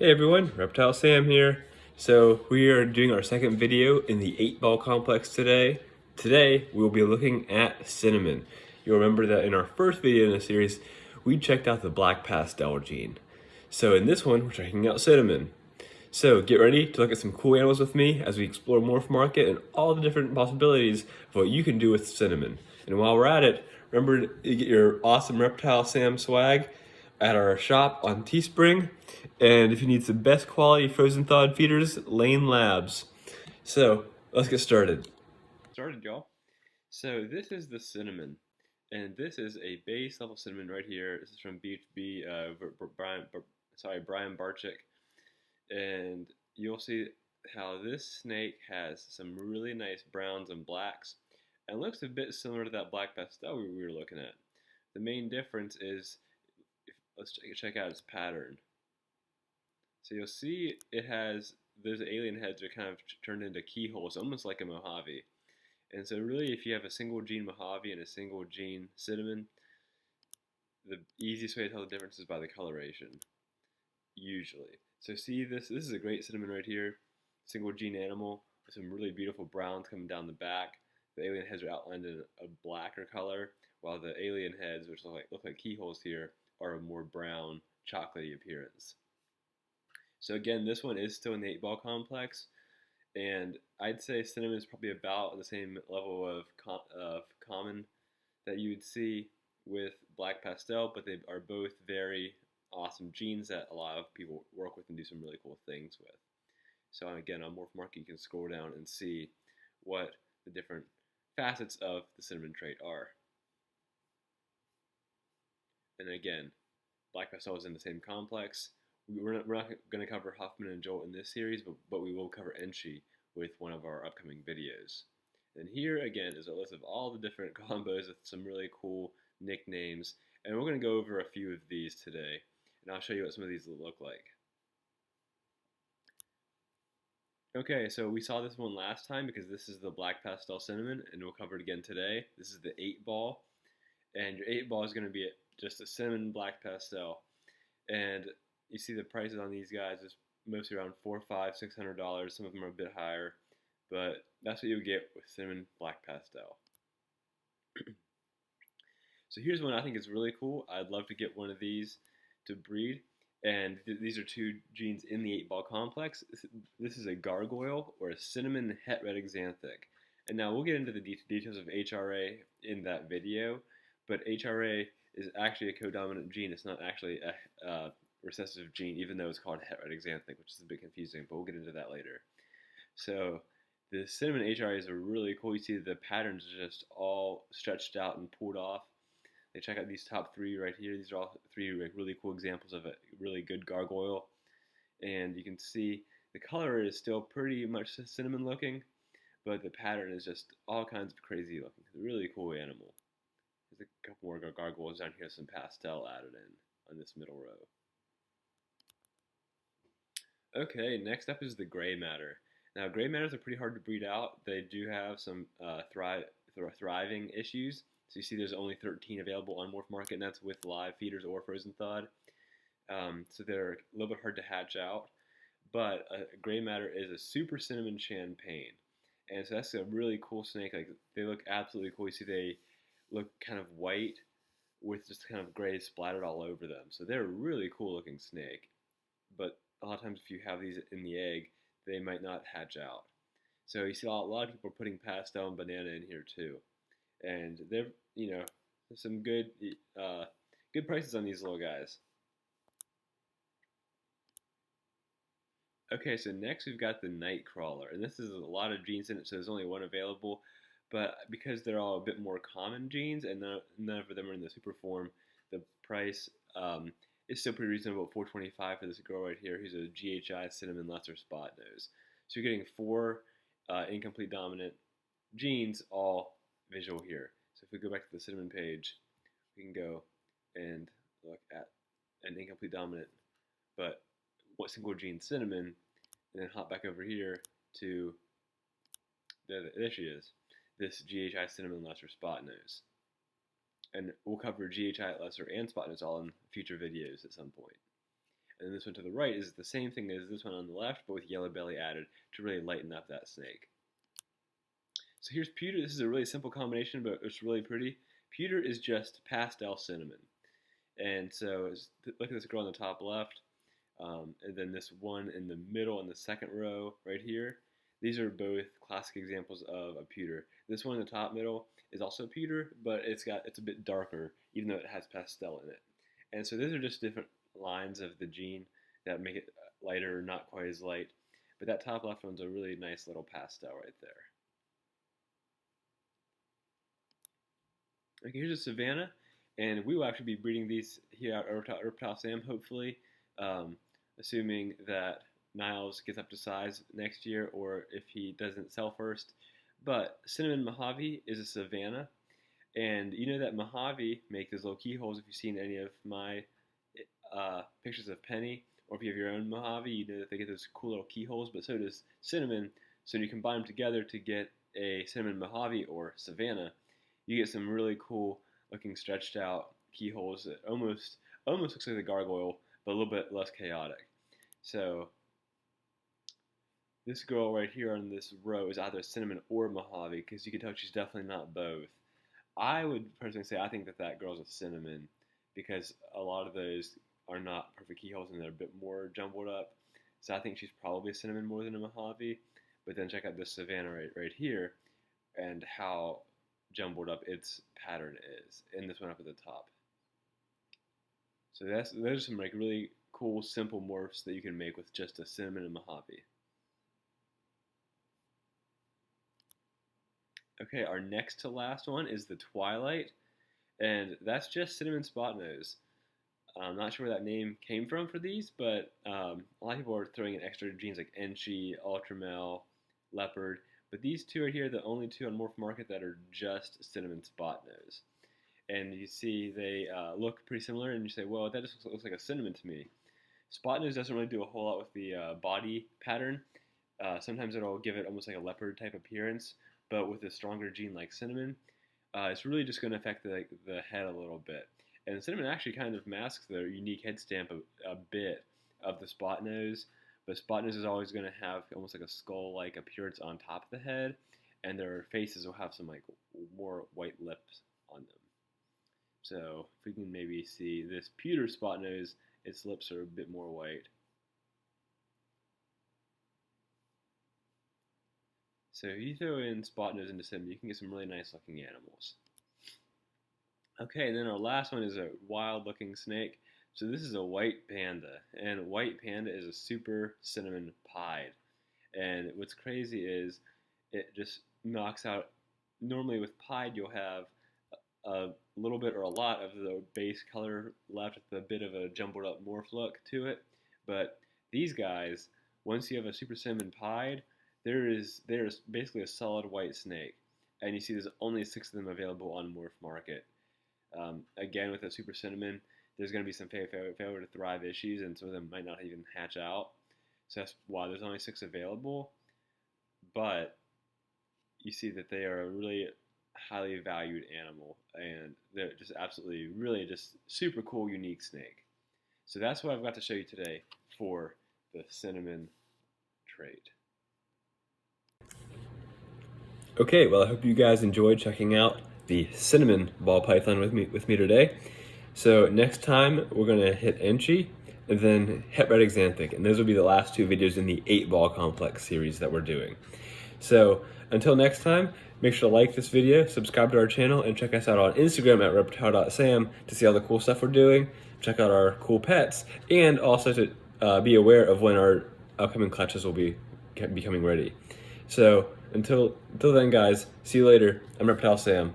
Hey everyone, Reptile Sam here. So we are doing our second video in the 8-ball complex today. Today we'll be looking at cinnamon. You'll remember that in our first video in the series, we checked out the black pastel gene. So in this one, we're checking out cinnamon. So get ready to look at some cool animals with me as we explore morph market and all the different possibilities of what you can do with cinnamon. And while we're at it, remember to get your awesome Reptile Sam swag at our shop on Teespring. And if you need some best quality frozen thawed feeders, Lane Labs. So let's get started. Y'all. So this is the cinnamon, and this is a base level cinnamon right here. This is from BHB, Brian Barczyk, and you'll see how this snake has some really nice browns and blacks, and looks a bit similar to that black pastel we were looking at. The main difference is, let's check out its pattern. So you'll see it has, those alien heads are kind of turned into keyholes, almost like a Mojave. And so really, if you have a single gene Mojave and a single gene cinnamon, the easiest way to tell the difference is by the coloration, usually. So see this is a great cinnamon right here, single gene animal with some really beautiful browns coming down the back. The alien heads are outlined in a blacker color, while the alien heads, which look like keyholes here, are a more brown, chocolatey appearance. So again, this one is still in the 8-ball complex, and I'd say cinnamon is probably about the same level of common that you would see with black pastel, but they are both very awesome genes that a lot of people work with and do some really cool things with. So again, on Morph Market, you can scroll down and see what the different facets of the cinnamon trait are. And again, black pastel is in the same complex. We're not going to cover Huffman and Jolt in this series, but we will cover Enchi with one of our upcoming videos. And here again is a list of all the different combos with some really cool nicknames, and we're going to go over a few of these today, and I'll show you what some of these look like. Okay, so we saw this one last time because this is the black pastel cinnamon, and we'll cover it again today. This is the 8-ball, and your 8-ball is going to be just a cinnamon black pastel. And you see the prices on these guys is mostly around $400, $500, $600. Some of them are a bit higher, but that's what you would get with cinnamon black pastel. So here's one I think is really cool. I'd love to get one of these to breed, and these are two genes in the 8-ball complex. This is a gargoyle or a cinnamon het red exanthic. And now we'll get into the details of HRA in that video, but HRA is actually a codominant gene. It's not actually a recessive gene, even though it's called het red exanthic, which is a bit confusing, but we'll get into that later. So the cinnamon HRAs are really cool. You see the patterns are just all stretched out and pulled off. They check out these top three right here. These are all three really cool examples of a really good gargoyle. And you can see the color is still pretty much cinnamon looking, but the pattern is just all kinds of crazy looking. It's a really cool animal. There's a couple more gargoyles down here, some pastel added in on this middle row. Okay, next up is the gray matter. Now, gray matters are pretty hard to breed out. They do have some thriving issues. So you see there's only 13 available on Morph Market, and that's with live feeders or frozen thawed. So they're a little bit hard to hatch out. But a gray matter is a super cinnamon champagne. And so that's a really cool snake. Like, they look absolutely cool. You see they look kind of white with just kind of gray splattered all over them. So they're a really cool looking snake. But a lot of times if you have these in the egg, they might not hatch out. So you see a lot of people are putting pastel and banana in here too. And they're, some good prices on these little guys. Okay, so next we've got the Nightcrawler, and this is a lot of genes in it, so there's only one available. But because they're all a bit more common genes, and none of them are in the super form, the price is still pretty reasonable at $425 for this girl right here, who's a GHI cinnamon lesser spot nose. So you're getting 4 incomplete dominant genes, all visual here. So if we go back to the cinnamon page, we can go and look at an incomplete dominant, but what single gene cinnamon, and then hop back over here to, there she is, this GHI cinnamon lesser spot nose. And we'll cover GHI lesser and spot nose all in future videos at some point. And this one to the right is the same thing as this one on the left, but with yellow belly added to really lighten up that snake. So here's pewter. This is a really simple combination, but it's really pretty. Pewter is just pastel cinnamon. And so look at this girl on the top left, and then this one in the middle in the second row right here. These are both classic examples of a pewter. This one in the top middle is also pewter, but it's a bit darker, even though it has pastel in it. And so these are just different lines of the gene that make it lighter or not quite as light. But that top left one's a really nice little pastel right there. Okay, here's a savanna, and we will actually be breeding these here at Reptile Sam, hopefully, assuming that Niles gets up to size next year, or if he doesn't sell first. But cinnamon Mojave is a savanna, and you know that Mojave make those little keyholes. If you've seen any of my pictures of Penny, or if you have your own Mojave, you know that they get those cool little keyholes, but so does cinnamon. So when you combine them together to get a cinnamon Mojave or savanna, you get some really cool looking stretched out keyholes that almost looks like the gargoyle, but a little bit less chaotic. So this girl right here on this row is either cinnamon or Mojave, because you can tell she's definitely not both. I would personally say I think that girl's a cinnamon, because a lot of those are not perfect keyholes and they're a bit more jumbled up. So I think she's probably a cinnamon more than a Mojave. But then check out this savanna right here, and how jumbled up its pattern is, and this one up at the top. So those are some like really cool simple morphs that you can make with just a cinnamon and Mojave. Okay, our next to last one is the Twilight, and that's just cinnamon spot nose. I'm not sure where that name came from for these, but a lot of people are throwing in extra genes like Enchi, Ultramel, Leopard, but these two are here, the only two on Morph Market that are just cinnamon spot nose. And you see they look pretty similar, and you say, well, that just looks like a cinnamon to me. Spot nose doesn't really do a whole lot with the body pattern. Sometimes it'll give it almost like a leopard type appearance, but with a stronger gene like cinnamon, it's really just going to affect the head a little bit. And cinnamon actually kind of masks the unique head stamp a bit of the spot nose, but spot nose is always going to have almost like a skull-like appearance on top of the head, and their faces will have some like more white lips on them. So if we can maybe see this pewter spot nose, its lips are a bit more white. So if you throw in spot nose into cinnamon, you can get some really nice looking animals. Okay, and then our last one is a wild looking snake. So this is a white panda, and white panda is a super cinnamon pied. And what's crazy is it just knocks out, normally with pied you'll have a little bit or a lot of the base color left with a bit of a jumbled up morph look to it. But these guys, once you have a super cinnamon pied, there's basically a solid white snake. And you see there's only 6 of them available on Morph Market. Again, with a super cinnamon, there's going to be some failure to thrive issues, and some of them might not even hatch out. So that's why there's only 6 available. But you see that they are a really highly valued animal, and they're just absolutely, really just super cool, unique snake. So that's what I've got to show you today for the cinnamon trait. Okay, well, I hope you guys enjoyed checking out the cinnamon ball python with me today. So next time we're gonna hit Enchi and then Hetritic Xanthic, and those will be the last 2 videos in the 8-ball complex series that we're doing. So until next time, make sure to like this video, subscribe to our channel, and check us out on Instagram at reptile.sam to see all the cool stuff we're doing, check out our cool pets, and also to be aware of when our upcoming clutches will be becoming ready. So until then, guys, see you later. I'm Reptile Sam.